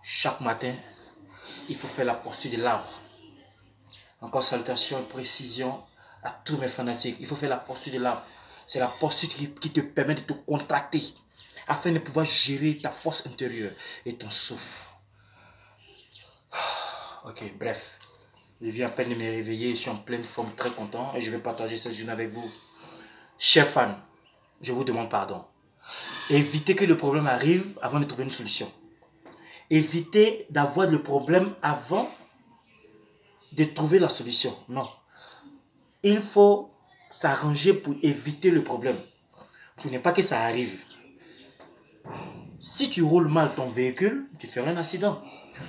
Chaque matin, il faut faire la posture de l'arbre. Encore salutations et précision à tous mes fanatiques. Il faut faire la posture de l'arbre. C'est la posture qui te permet de te contracter afin de pouvoir gérer ta force intérieure et ton souffle. Ok, bref. Je viens à peine de me réveiller, je suis en pleine forme, très content et je vais partager cette journée avec vous. Chers fans, je vous demande pardon. Évitez que le problème arrive avant de trouver une solution. Évitez d'avoir le problème avant de trouver la solution. Non. Il faut s'arranger pour éviter le problème. Pour ne pas que ça arrive. Si tu roules mal ton véhicule, tu feras un accident.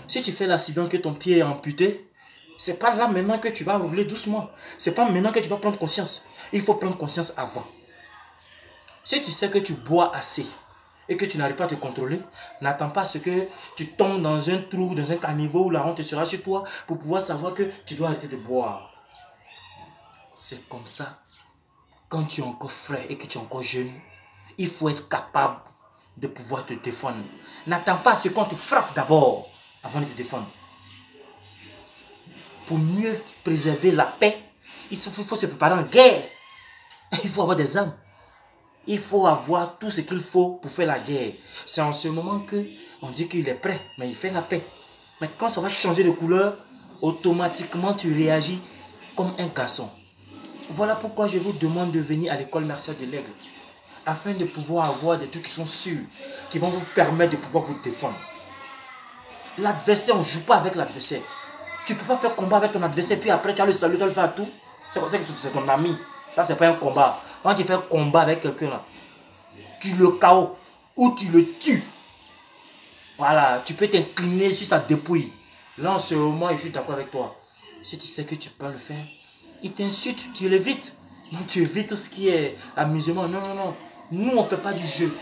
Si tu fais l'accident que ton pied est amputé, c'est pas là maintenant que tu vas rouler doucement. C'est pas maintenant que tu vas prendre conscience. Il faut prendre conscience avant. Si tu sais que tu bois assez et que tu n'arrives pas à te contrôler, n'attends pas ce que tu tombes dans un trou, dans un caniveau où la honte sera sur toi pour pouvoir savoir que tu dois arrêter de boire. C'est comme ça. Quand tu es encore frais et que tu es encore jeune, il faut être capable de pouvoir te défendre. N'attends pas ce qu'on te frappe d'abord avant de te défendre. Pour mieux préserver la paix, il faut se préparer en guerre. Il faut avoir des armes. Il faut avoir tout ce qu'il faut pour faire la guerre. C'est en ce moment qu'on dit qu'il est prêt, mais il fait la paix. Mais quand ça va changer de couleur, automatiquement tu réagis comme un garçon. Voilà pourquoi je vous demande de venir à l'école martiale de l'Aigle. Afin de pouvoir avoir des trucs qui sont sûrs, qui vont vous permettre de pouvoir vous défendre. L'adversaire, on ne joue pas avec l'adversaire. Tu ne peux pas faire combat avec ton adversaire, puis après tu as le salut, tu as le faire à tout. C'est pour ça que c'est ton ami. Ça, c'est pas un combat. Quand tu fais un combat avec quelqu'un là, tu le KO ou tu le tues. Voilà, tu peux t'incliner sur sa dépouille. Là, en ce moment, je suis d'accord avec toi. Si tu sais que tu peux le faire, il t'insulte, tu l'évites. Donc tu évites tout ce qui est amusement. Non, non, non. Nous, on ne fait pas du jeu.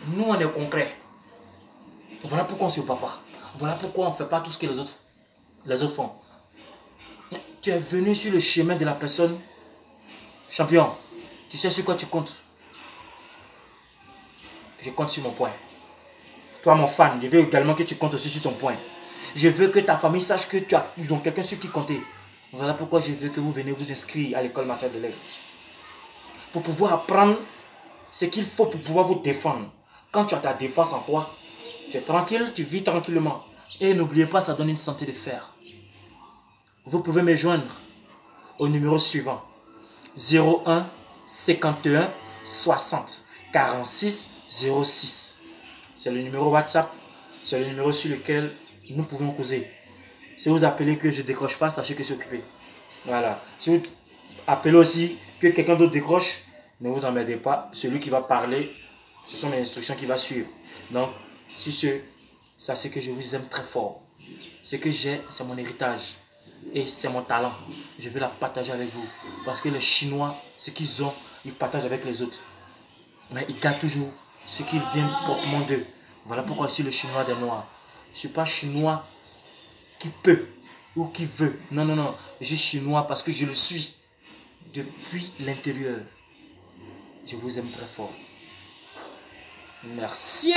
Nous, on est concret. Voilà pourquoi on ne se bat pas. Voilà pourquoi on ne fait pas tout ce que les autres font. Tu es venu sur le chemin de la personne. Champion, tu sais sur quoi tu comptes? Je compte sur mon point. Toi, mon fan, je veux également que tu comptes aussi sur ton point. Je veux que ta famille sache que ils ont quelqu'un sur qui compter. Voilà pourquoi je veux que vous venez vous inscrire à l'école martiale de l'Aigle. Pour pouvoir apprendre ce qu'il faut pour pouvoir vous défendre. Quand tu as ta défense en toi, tu es tranquille, tu vis tranquillement. Et n'oubliez pas, ça donne une santé de fer. Vous pouvez me joindre au numéro suivant. 01 51 60 46 06. C'est le numéro WhatsApp. C'est le numéro sur lequel nous pouvons causer. Si vous appelez que je ne décroche pas, sachez que c'est occupé. Voilà. Si vous appelez aussi que quelqu'un d'autre décroche, ne vous emmerdez pas. Celui qui va parler, ce sont mes instructions qui vont suivre. Donc, sur ce, sachez que je vous aime très fort. Ce que j'ai, c'est mon héritage. Et c'est mon talent. Je vais la partager avec vous. Parce que les Chinois, ce qu'ils ont, ils partagent avec les autres. Mais ils gardent toujours ce qu'ils viennent proprement d'eux. Voilà pourquoi je suis le Chinois des Noirs. Je ne suis pas Chinois qui peut ou qui veut. Non, non, non. Je suis Chinois parce que je le suis depuis l'intérieur. Je vous aime très fort. Merci.